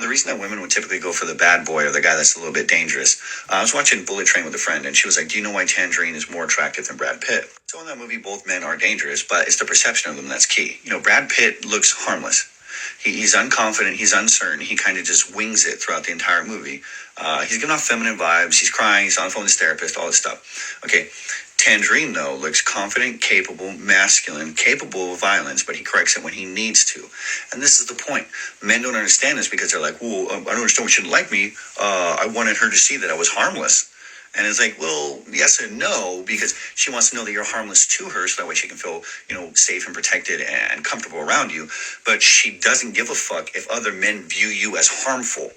the reason that women would typically go for the bad boy or the guy that's a little bit dangerous. I was watching Bullet Train with a friend, and she was like, do you know why Tangerine is more attractive than Brad Pitt? So in that movie, both men are dangerous, but it's the perception of them that's key. Brad Pitt looks harmless. He's unconfident, he's uncertain, he kind of just wings it throughout the entire movie. He's giving off feminine vibes, he's crying, he's on the phone with his therapist, all this stuff. Okay, Tangerine, though, looks confident, capable, masculine, capable of violence, but he corrects it when he needs to. And this is the point. Men don't understand this because they're like, well, I don't understand why she didn't like me. I wanted her to see that I was harmless. And it's like, well, yes and no, because she wants to know that you're harmless to her, so that way she can feel, safe and protected and comfortable around you. But she doesn't give a fuck if other men view you as harmful.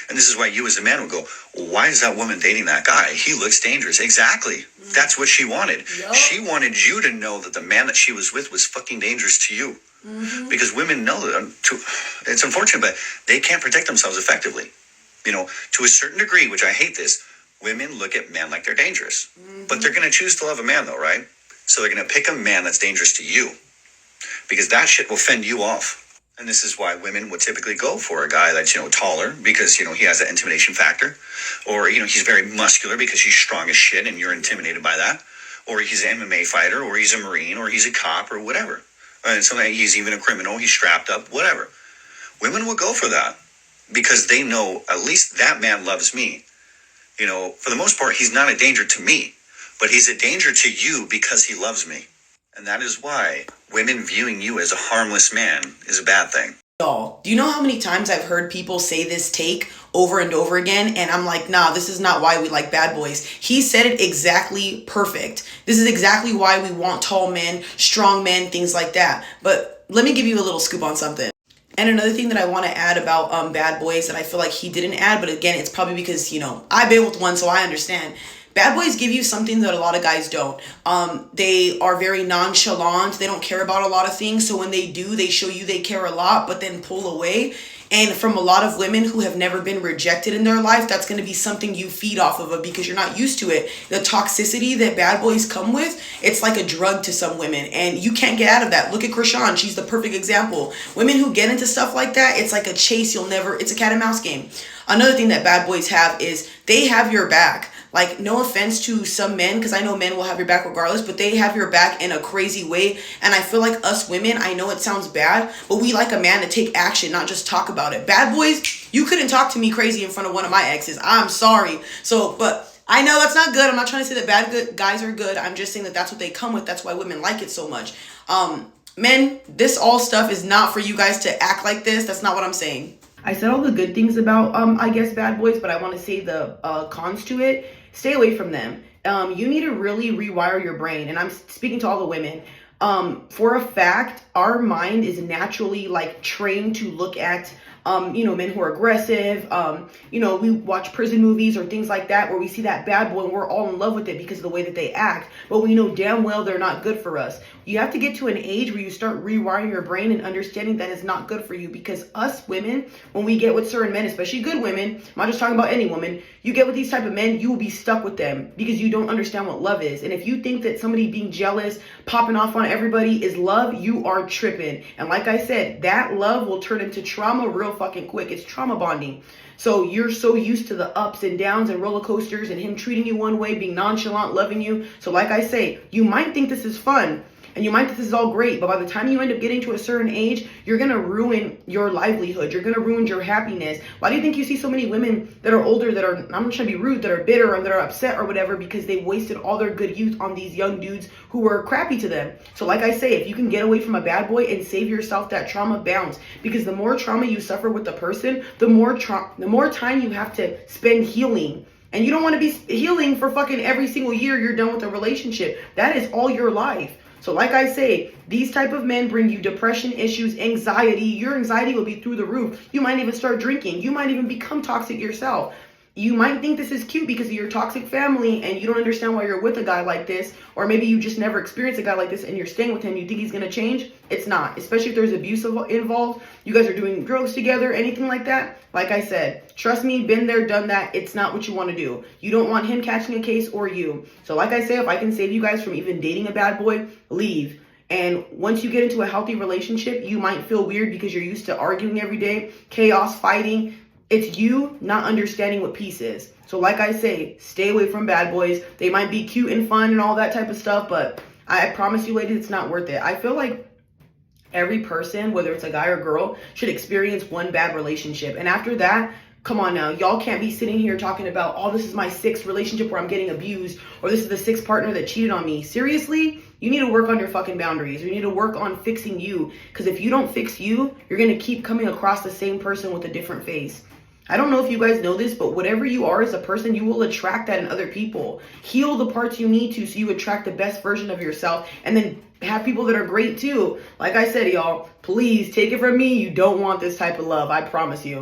And this is why you as a man would go, why is that woman dating that guy? He looks dangerous. Exactly. That's what she wanted. Yep. She wanted you to know that the man that she was with was fucking dangerous to you. Mm-hmm. Because women know that. It's unfortunate, but they can't protect themselves effectively. To a certain degree, which I hate this, women look at men like they're dangerous. Mm-hmm. But they're going to choose to love a man, though, right? So they're going to pick a man that's dangerous to you. Because that shit will fend you off. And this is why women would typically go for a guy that's, taller because, he has that intimidation factor. Or, he's very muscular because he's strong as shit and you're intimidated by that. Or he's an MMA fighter, or he's a Marine, or he's a cop, or whatever. And sometimes he's even a criminal, he's strapped up, whatever. Women will go for that because they know at least that man loves me. For the most part, he's not a danger to me, but he's a danger to you because he loves me. And that is why women viewing you as a harmless man is a bad thing. Y'all, do you know how many times I've heard people say this take over and over again? And I'm like, nah, this is not why we like bad boys. He said it exactly perfect. This is exactly why we want tall men, strong men, things like that. But let me give you a little scoop on something. And another thing that I want to add about bad boys that I feel like he didn't add, but again, it's probably because, I've been with one, so I understand. Bad boys give you something that a lot of guys don't. They are very nonchalant. They don't care about a lot of things. So when they do, they show you they care a lot, but then pull away. And from a lot of women who have never been rejected in their life, that's going to be something you feed off of because you're not used to it. The toxicity that bad boys come with, it's like a drug to some women. And you can't get out of that. Look at Krishan. She's the perfect example. Women who get into stuff like that, it's like a chase. It's a cat and mouse game. Another thing that bad boys have is they have your back. Like, no offense to some men, because I know men will have your back regardless, but they have your back in a crazy way. And I feel like us women, I know it sounds bad, but we like a man to take action, not just talk about it. Bad boys, you couldn't talk to me crazy in front of one of my exes. I'm sorry. But I know that's not good. I'm not trying to say that good guys are good. I'm just saying that that's what they come with. That's why women like it so much. Men, this all stuff is not for you guys to act like this. That's not what I'm saying. I said all the good things about, bad boys, but I want to say the cons to it. Stay away from them. You need to really rewire your brain. And I'm speaking to all the women. For a fact, our mind is naturally trained to look at men who are aggressive. We watch prison movies or things like that where we see that bad boy and we're all in love with it because of the way that they act. But we know damn well they're not good for us. You have to get to an age where you start rewiring your brain and understanding that it's not good for you, because us women, when we get with certain men, especially good women, I'm not just talking about any woman, you get with these type of men, you will be stuck with them because you don't understand what love is. And if you think that somebody being jealous, popping off on everybody is love, you are tripping. And like I said, that love will turn into trauma real fucking quick. It's trauma bonding. So you're so used to the ups and downs and roller coasters and him treating you one way, being nonchalant, loving you. So like I say, you might think this is fun and you might think this is all great, but by the time you end up getting to a certain age, you're going to ruin your livelihood. You're going to ruin your happiness. Why do you think you see so many women that are older that are, I'm not trying to be rude, that are bitter or that are upset or whatever because they wasted all their good youth on these young dudes who were crappy to them? So like I say, if you can get away from a bad boy and save yourself that trauma, bounce. Because the more trauma you suffer with the person, the more time you have to spend healing. And you don't want to be healing for fucking every single year you're done with a relationship. That is all your life. So like I say, these type of men bring you depression issues, anxiety. Your anxiety will be through the roof. You might even start drinking. You might even become toxic yourself. You might think this is cute because of your toxic family and you don't understand why you're with a guy like this. Or maybe you just never experienced a guy like this and you're staying with him. You think he's going to change? It's not. Especially if there's abuse involved. You guys are doing drugs together, anything like that. Like I said, trust me, been there, done that. It's not what you want to do. You don't want him catching a case or you. So like I say, if I can save you guys from even dating a bad boy, leave. And once you get into a healthy relationship, you might feel weird because you're used to arguing every day, chaos, fighting. It's you not understanding what peace is. So like I say, stay away from bad boys. They might be cute and fun and all that type of stuff, but I promise you, ladies, it's not worth it. I feel like every person, whether it's a guy or girl, should experience one bad relationship. And after that, come on now, y'all can't be sitting here talking about, oh, this is my sixth relationship where I'm getting abused, or this is the sixth partner that cheated on me. Seriously, you need to work on your fucking boundaries. You need to work on fixing you. Because if you don't fix you, you're going to keep coming across the same person with a different face. I don't know if you guys know this, but whatever you are as a person, you will attract that in other people. Heal the parts you need to so you attract the best version of yourself, and then have people that are great too. Like I said, y'all, please take it from me. You don't want this type of love. I promise you.